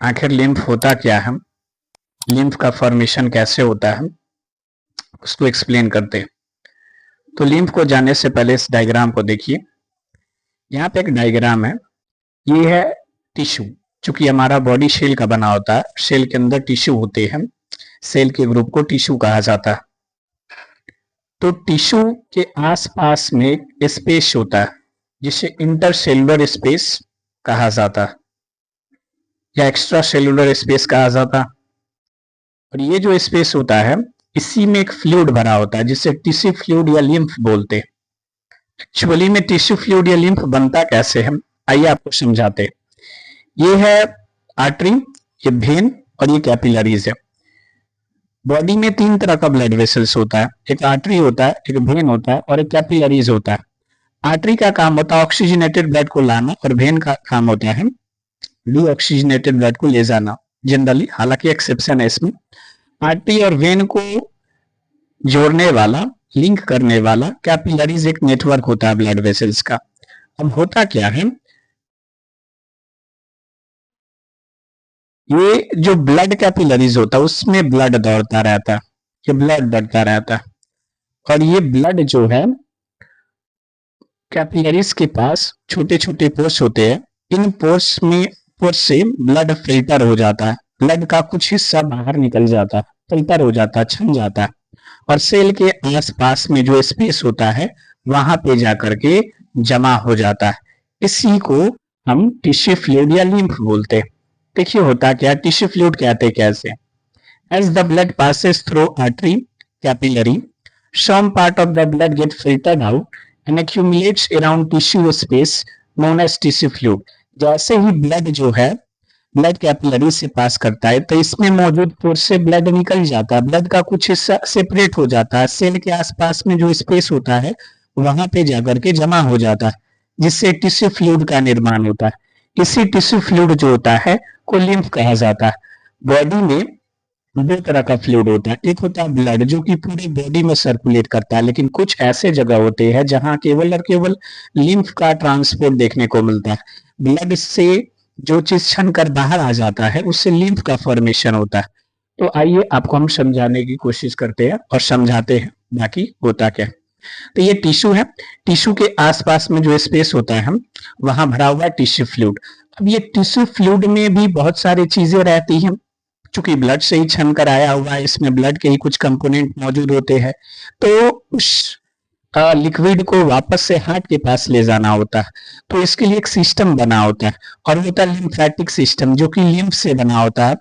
आखिर लिम्फ होता क्या है, लिम्फ का फॉर्मेशन कैसे होता है, उसको एक्सप्लेन करते हैं। तो लिम्फ को जानने से पहले इस डायग्राम को देखिए। यहाँ पे एक डायग्राम है, ये है टिश्यू। चूंकि हमारा बॉडी सेल का बना होता है, सेल के अंदर टिश्यू होते हैं, सेल के ग्रुप को टिश्यू कहा जाता है। तो टिश्यू के आसपास में एक स्पेस होता है जिसे इंटरसेलुलर स्पेस कहा जाता है या एक्स्ट्रा सेलुलर स्पेस कहा जाता है। और ये जो स्पेस होता है, इसी में एक फ्लूइड भरा होता है जिसे टिश्यू फ्लूइड या लिम्फ बोलते हैं। एक्चुअली में टिश्यू फ्लूइड या लिम्फ बनता कैसे है, आइए आपको समझाते हैं। ये है आर्टरी, ये वेन और ये कैपिलरीज है। बॉडी में 3 तरह का ब्लड वेसल्स होता है, एक आर्टरी होता है, एक वेन होता है और एक कैपिलरीज होता है। आर्टरी का काम होता है ऑक्सीजनेटेड ब्लड को लाना और वेन का काम होता है डीऑक्सीजनेटेड ब्लड को ले जाना जनरली, हालांकि एक्सेप्शन है इसमें। आर्टरी और वेन को जोड़ने वाला, लिंक करने वाला कैपिलरीज एक नेटवर्क होता है ब्लड वेसल्स का। अब होता क्या है, ये जो ब्लड कैपिलरीज होता है उसमें ब्लड दौड़ता रहता है, ये ब्लड बढ़ता रहता है। और ये ब्लड जो है, कैपिलरीज के पास छोटे छोटे पोर्स होते हैं, इन पोर्स से ब्लड फिल्टर हो जाता है, ब्लड का कुछ हिस्सा बाहर निकल जाता है, फिल्टर हो जाता है, छन जाता है और सेल के आसपास में जो स्पेस होता है वहां पे जाकर के जमा हो जाता है। इसी को हम टिश्यू फ्लूइड या लिम्फ बोलते हैं। देखिए होता क्या, टिश्यू फ्लूइड कहते कैसे, as the blood passes through artery capillary, some part of the blood gets filtered out and accumulates around tissue space known as tissue fluid। जैसे ही ब्लड जो है ब्लड कैपिलरी से पास करता है तो इसमें मौजूद पोर्स से ब्लड निकल जाता है, ब्लड का कुछ हिस्सा सेपरेट हो जाता है, सेल के आसपास में जो स्पेस होता है वहां पे जाकर के जमा हो जाता है, जिससे टिश्यू फ्लूइड का निर्माण होता है। इसी टिश्यू फ्लूइड जो होता है को लिम्फ कहा जाता है। बॉडी में 2 तरह का फ्लूइड होता है, एक होता है ब्लड जो कि पूरी बॉडी में सर्कुलेट करता है, लेकिन कुछ ऐसे जगह होते हैं जहां केवल और केवल लिम्फ का ट्रांसपोर्ट देखने को मिलता है। ब्लड से जो चीज छन कर बाहर आ जाता है उससे लिम्फ का फॉर्मेशन होता है। तो आइए आपको हम समझाने की कोशिश करते हैं और समझाते हैं बाकी होता क्या। तो ये टिश्यू है, टिश्यू के आसपास में जो स्पेस होता है वहां भरा हुआ है टिश्यू फ्लूइड। अब ये टिश्यू फ्लूइड में भी बहुत सारी चीजें रहती हैं, चूंकि ब्लड से ही छन कर आया हुआ है, इसमें ब्लड के ही कुछ कंपोनेंट मौजूद होते हैं। तो उस लिक्विड को वापस से हार्ट के पास ले जाना होता है, तो इसके लिए एक सिस्टम बना होता है और होता है लिम्फेटिक सिस्टम जो कि लिम्फ से बना होता है।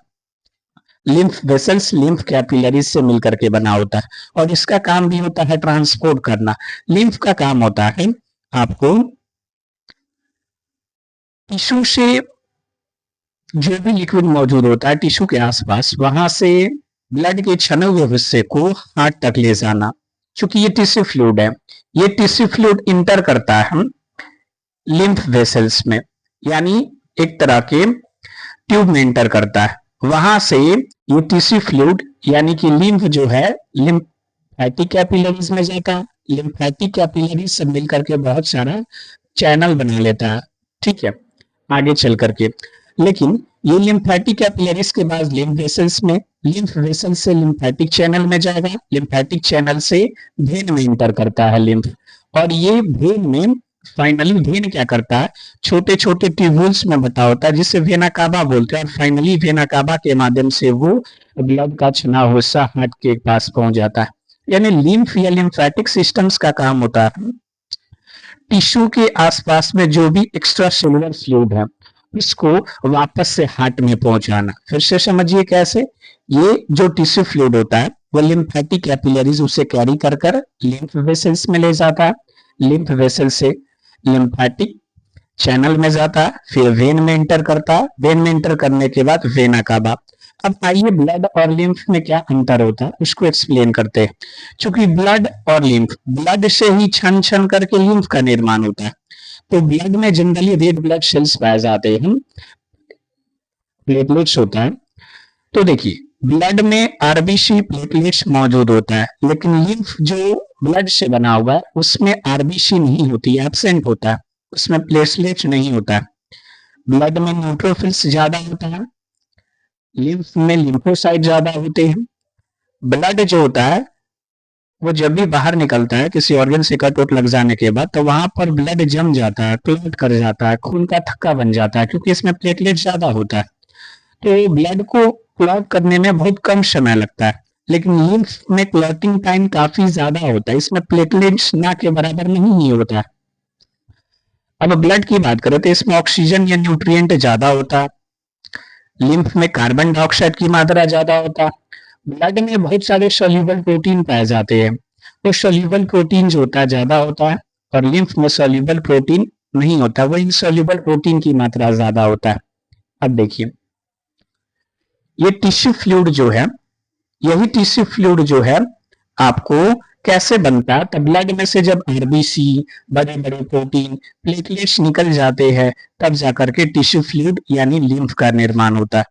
लिम्फ वेसल्स लिम्फ कैपिलरीज से मिलकर के बना होता है और इसका काम भी होता है ट्रांसपोर्ट करना। लिम्फ का काम होता है आपको टिश्यू से जो भी लिक्विड मौजूद होता है टिश्यू के आसपास, वहां से ब्लड के छने हुए हिस्से को हार्ट तक ले जाना। क्योंकि ये टिश्यू फ्लूइड है, ये टिश्यू फ्लूइड इंटर करता है लिम्फ वेसल्स में, यानी एक तरह के ट्यूब में इंटर करता है। वहां से ये टिश्यू फ्लूइड यानी कि लिम्फ जो है लिम्फेटिक कैपिलरीज में जाता है। लिम्फेटिक कैपिलरीज से मिलकर के बहुत सारा चैनल बना लेता है, ठीक है, आगे चल करके। लेकिन ये लिम्फेटिक कैपिलरीज के बाद लिम्फ वेसल्स में, लिम्फ वेसल से लिम्फेटिक चैनल में जाएगा, लिम्फेटिक चैनल से वेन में इंटर करता है लिम्फ। और ये वेन में फाइनली वेन क्या करता है, छोटे छोटे ट्यूब्यूल्स में बटा होता है जिसे वेना कावा बोलते हैं, और फाइनली वेना कावा के माध्यम से वो ब्लड का छना हुआ हिस्सा हार्ट के पास पहुंच जाता है। यानी लिम्फ या लिम्फेटिक सिस्टम्स का काम होता है टिश्यू के आसपास में जो भी एक्स्ट्रा सेलुलर फ्लूइड है इसको वापस से हार्ट में पहुंचाना। फिर से समझिए कैसे, ये जो टिश्यू फ्लूइड होता है वो लिम्फेटिक कैपिलरीज उसे कैरी कर कर लिम्फ वेसल्स में ले जाता है, लिम्फ वेसल से लिम्फेटिक चैनल में जाता है, फिर वेन में इंटर करता है, वेन में इंटर करने के बाद वेना कावा। अब आइए ब्लड और लिम्फ में क्या अंतर होता है उसको एक्सप्लेन करते हैं। क्योंकि ब्लड और लिम्फ, ब्लड से ही छन छन करके लिम्फ का निर्माण होता है, तो ब्लड में जनरली रेड ब्लड सेल्स पाए जाते हैं, प्लेटलेट्स होता है। तो देखिए ब्लड में आरबीसी प्लेटलेट्स मौजूद होता है, लेकिन लिम्फ जो ब्लड से बना हुआ है उसमें आरबीसी नहीं होती, एब्सेंट होता है, उसमें प्लेटलेट्स नहीं होता है। ब्लड में न्यूट्रोफिल्स ज्यादा होता है लिम्फ में लिम्फोसाइट ज्यादा होते हैं। ब्लड जो होता है वो जब भी बाहर निकलता है किसी ऑर्गन से कट वट लग जाने के बाद, तो वहां पर ब्लड जम जाता है, क्लॉट कर जाता है, खून का थक्का बन जाता है, क्योंकि इसमें प्लेटलेट ज्यादा होता है। तो ब्लड को क्लॉट करने में बहुत कम समय लगता है, लेकिन लिम्फ में क्लॉटिंग टाइम काफी ज्यादा होता है, इसमें प्लेटलेट्स ना के बराबर नहीं होता है। अब ब्लड की बात करें तो इसमें ऑक्सीजन या न्यूट्रिएंट ज्यादा होता है, लिम्फ में कार्बन डाइऑक्साइड की मात्रा ज्यादा होता है। ब्लड में बहुत सारे सोल्यूबल प्रोटीन पाए जाते हैं, वो सोल्यूबल प्रोटीन जो होता है ज्यादा होता है, और लिम्फ में सोल्यूबल प्रोटीन नहीं होता, वो इनसोल्यूबल प्रोटीन की मात्रा ज्यादा होता है। अब देखिए, ये टिश्यू फ्लूइड जो है, यही टिश्यू फ्लूइड जो है आपको कैसे बनता है, तब ब्लड में से जब आरबीसी, बड़े बड़े प्रोटीन, प्लेटलेट्स निकल जाते हैं, तब जाकर के टिश्यू फ्लूइड यानी लिम्फ का निर्माण होता है।